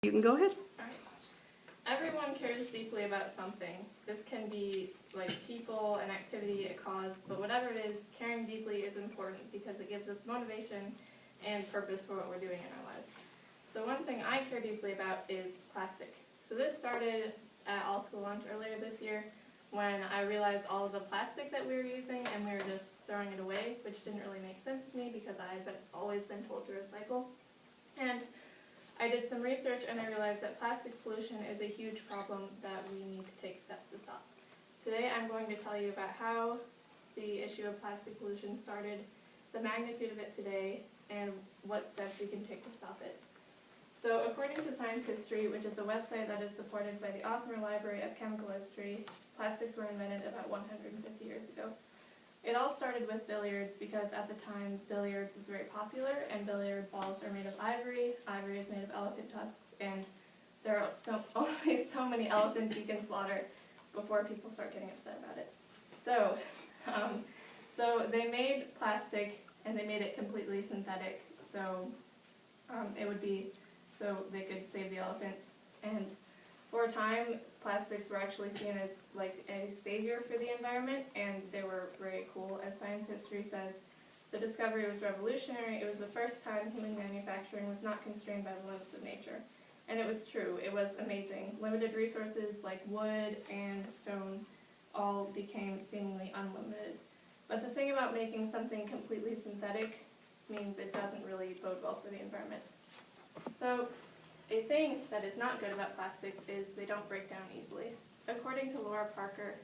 You can go ahead. Alright. Everyone cares deeply about something. This can be like people, an activity, a cause, but whatever it is, caring deeply is important because it gives us motivation and purpose for what we're doing in our lives. So one thing I care deeply about is plastic. So this started at all school lunch earlier this year when I realized all of the plastic that we were using and we were just throwing it away, which didn't really make sense to me because I had always been told to recycle. And I did some research and I realized that plastic pollution is a huge problem that we need to take steps to stop. Today I'm going to tell you about how the issue of plastic pollution started, the magnitude of it today, and what steps we can take to stop it. So according to Science History, which is a website that is supported by the Othmer Library of Chemical History, plastics were invented about 150 years ago. It all started with billiards because at the time billiards was very popular and billiard balls are made of ivory. Ivory is made of elephant tusks, and there are only so many elephants you can slaughter before people start getting upset about it. So they made plastic and they made it completely synthetic, so it would be so they could save the elephants. And for a time, plastics were actually seen as like a savior for the environment, and they were very cool. As Science History says, the discovery was revolutionary. It was the first time human manufacturing was not constrained by the limits of nature. And it was true. It was amazing. Limited resources like wood and stone all became seemingly unlimited. But the thing about making something completely synthetic means it doesn't really bode well for the environment. So a thing that is not good about plastics is they don't break down easily. According to Laura Parker,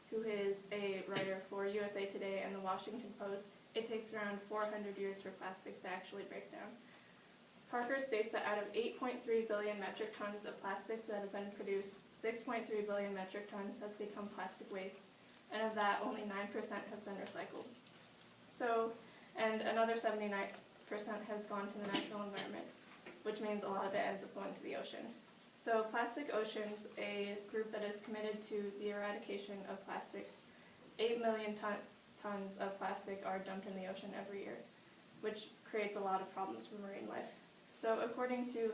who is a writer for USA Today and the Washington Post, it takes around 400 years for plastics to actually break down. Parker states that out of 8.3 billion metric tons of plastics that have been produced, 6.3 billion metric tons has become plastic waste, and of that, only 9% has been recycled. So, and another 79% has gone to the natural environment, which means a lot of it ends up going to the ocean. So Plastic Oceans, a group that is committed to the eradication of plastics, 8 million tons of plastic are dumped in the ocean every year, which creates a lot of problems for marine life. So according to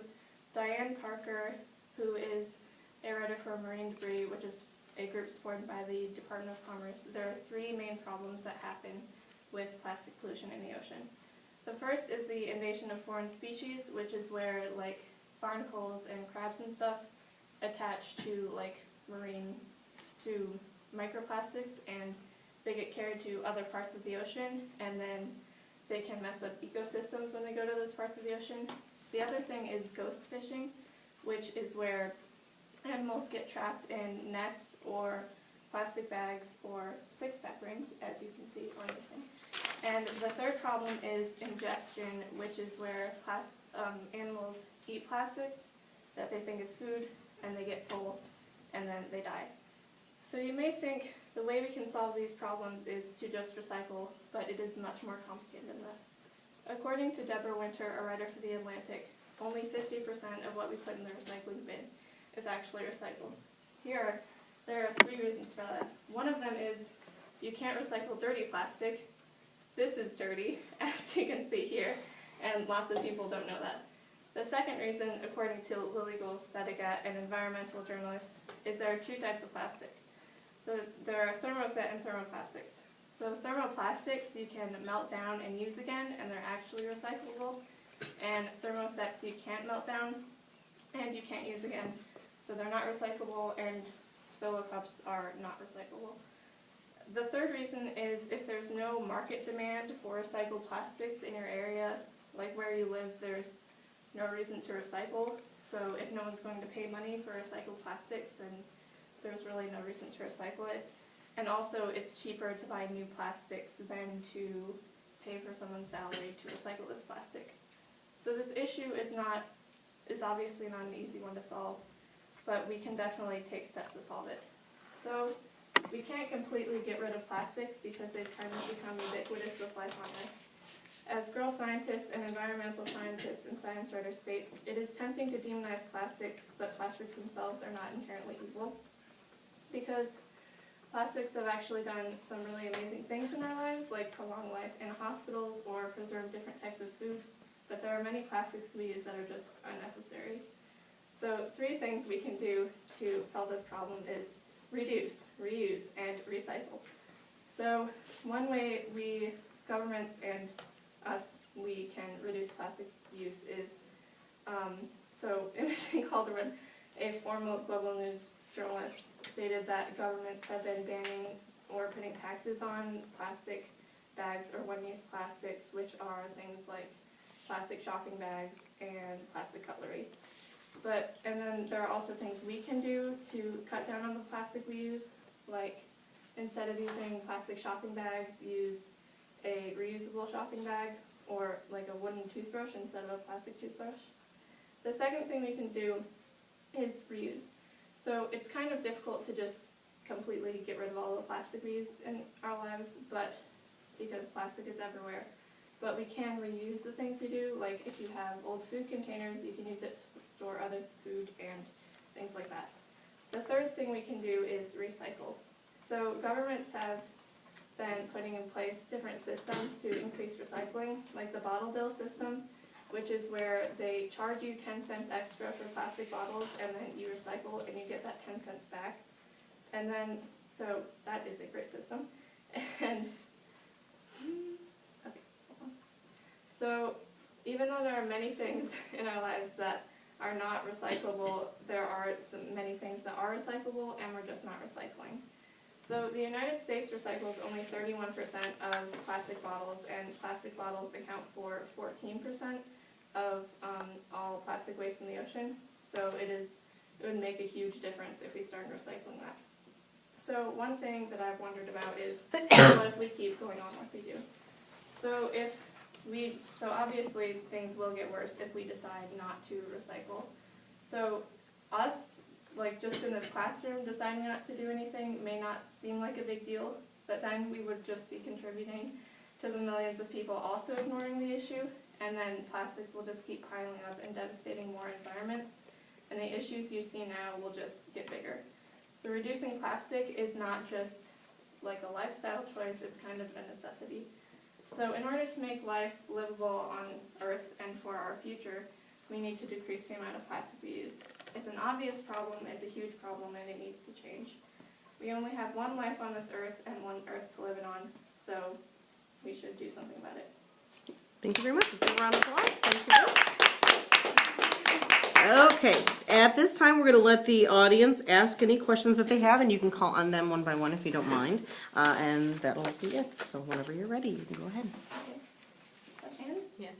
Diane Parker, who is a writer for Marine Debris, which is a group supported by the Department of Commerce, there are three main problems that happen with plastic pollution in the ocean. The first is the invasion of foreign species, which is where like barnacles and crabs and stuff attach to like to microplastics, and they get carried to other parts of the ocean, and then they can mess up ecosystems when they go to those parts of the ocean. The other thing is ghost fishing, which is where animals get trapped in nets or plastic bags or six-pack rings, as you can see on the thing. And the third problem is ingestion, which is where animals eat plastics that they think is food, and they get full, and then they die. So you may think the way we can solve these problems is to just recycle, but it is much more complicated than that. According to Deborah Winter, a writer for The Atlantic, only 50% of what we put in the recycling bin is actually recycled. There are three reasons for that. One of them is you can't recycle dirty plastic. This is dirty, as you can see here, and lots of people don't know that. The second reason, according to Lily Gold-Sedigat, an environmental journalist, is there are two types of plastic. There are thermoset and thermoplastics. So thermoplastics you can melt down and use again, and they're actually recyclable. And thermosets you can't melt down and you can't use again. So they're not recyclable, and solo cups are not recyclable. The third reason is if there's no market demand for recycled plastics in your area, like where you live, there's no reason to recycle. So if no one's going to pay money for recycled plastics, then there's really no reason to recycle it. And also it's cheaper to buy new plastics than to pay for someone's salary to recycle this plastic. So this issue is obviously not an easy one to solve, but we can definitely take steps to solve it. So we can't completely get rid of plastics because they've kind of become ubiquitous with life on Earth. As Girl Scientist and environmental scientist and science writer states, it is tempting to demonize plastics, but plastics themselves are not inherently evil. It's because plastics have actually done some really amazing things in our lives, like prolong life in hospitals or preserve different types of food, but there are many plastics we use that are just unnecessary. So 3 things we can do to solve this problem is reduce, reuse, and recycle. So one way governments and us, we can reduce plastic use is, so Imogene Calderon, a former global news journalist, stated that governments have been banning or putting taxes on plastic bags or one-use plastics, which are things like plastic shopping bags and plastic cutlery. And then there are also things we can do to cut down on the plastic we use, like instead of using plastic shopping bags, use a reusable shopping bag or like a wooden toothbrush instead of a plastic toothbrush. The second thing we can do is reuse. So it's kind of difficult to just completely get rid of all the plastic we use in our lives, but because plastic is everywhere. But we can reuse the things we do, like if you have old food containers, you can use it to store other food and things like that. The third thing we can do is recycle. So governments have been putting in place different systems to increase recycling, like the bottle bill system, which is where they charge you 10 cents extra for plastic bottles, and then you recycle and you get that 10 cents back. And then, so that is a great system. And okay, hold on. So even though there are many things in our lives that are not recyclable, there are many things that are recyclable, and we're just not recycling. So the United States recycles only 31% of plastic bottles, and plastic bottles account for 14% of all plastic waste in the ocean. So it would make a huge difference if we started recycling that. So one thing that I've wondered about is, what if we keep going on like we do? So obviously things will get worse if we decide not to recycle. So us, like just in this classroom, deciding not to do anything may not seem like a big deal, but then we would just be contributing to the millions of people also ignoring the issue, and then plastics will just keep piling up and devastating more environments, and the issues you see now will just get bigger. So reducing plastic is not just like a lifestyle choice, it's kind of a necessity. So in order to make life livable on Earth and for our future, we need to decrease the amount of plastic we use. It's an obvious problem, it's a huge problem, and it needs to change. We only have one life on this Earth and one Earth to live it on, so we should do something about it. Thank you very much. Let's give a round of applause. Thank you. Okay, at this time we're going to let the audience ask any questions that they have, and you can call on them one by one if you don't mind, and that'll be it. So whenever you're ready, you can go ahead. Okay. Is that Anne? Yes.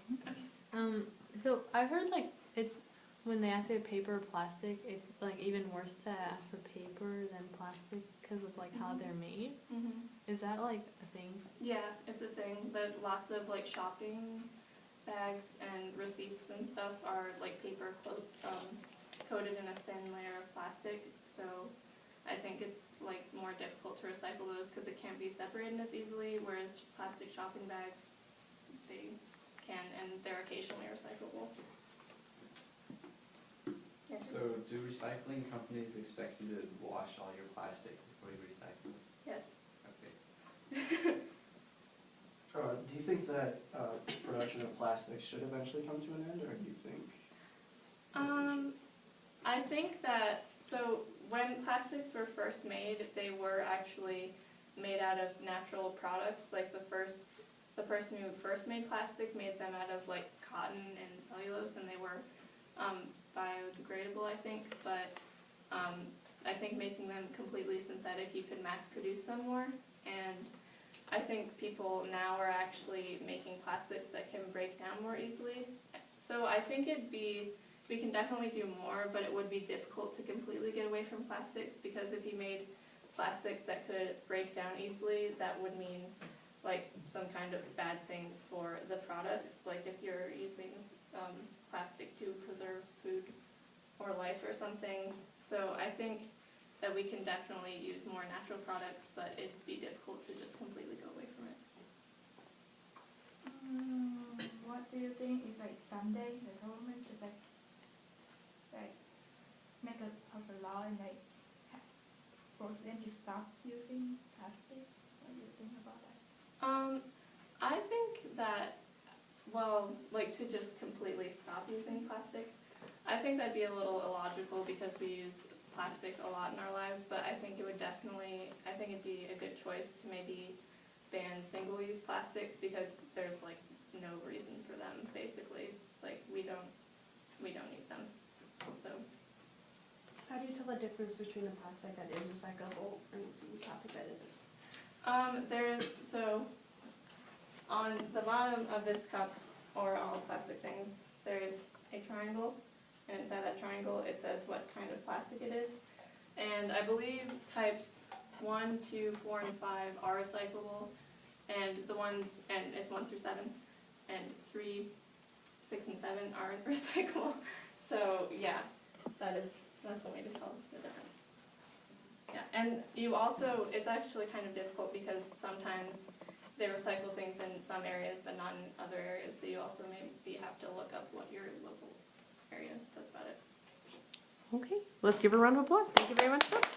So I've heard like it's when they ask you paper or plastic, it's like even worse to ask for paper than plastic because of like how they're made. Mm-hmm. Is that like a thing? Yeah, it's a thing. There's lots of like shopping bags and receipts and stuff are like paper coated in a thin layer of plastic. So I think it's like more difficult to recycle those because it can't be separated as easily, whereas plastic shopping bags, they can, and they're occasionally recyclable. So do recycling companies expect you to wash all your plastic before you recycle it? Yes. Okay. Do you think that production of plastics should eventually come to an end, or do you think? I think that, so when plastics were first made, they were actually made out of natural products. Like the person who first made plastic made them out of like cotton and cellulose, and they were biodegradable, I think. But I think making them completely synthetic, you could mass produce them more. And I think people now are actually making plastics that can break down more easily. So I think we can definitely do more, but it would be difficult to completely get away from plastics, because if you made plastics that could break down easily, that would mean like some kind of bad things for the products, like if you're using plastic to preserve food or life or something. So I think that we can definitely use more natural products, but it'd be difficult to just completely go away from it. What do you think if like someday the government is like make a law and like force them to stop using plastic? What do you think about that? I think that, well, like to just completely stop using plastic, I think that'd be a little illogical because we use plastic a lot in our lives, but I think it would definitely, I think it'd be a good choice to maybe ban single-use plastics because there's like no reason for them, basically. Like, we don't need them, so. How do you tell the difference between a plastic that is recyclable and plastic that isn't? So, on the bottom of this cup, or all plastic things, there's a triangle, and inside that triangle it says what kind of plastic it is. And I believe types 1, 2, 4, and 5 are recyclable, and it's 1 through 7, and 3, 6, and 7 aren't recyclable. So yeah, that's the way to tell the difference. Yeah, and you also, it's actually kind of difficult because sometimes they recycle things in some areas but not in other areas, so you also maybe have to look up what your local area says about it. Okay, let's give her a round of applause. Thank you very much, Brooke.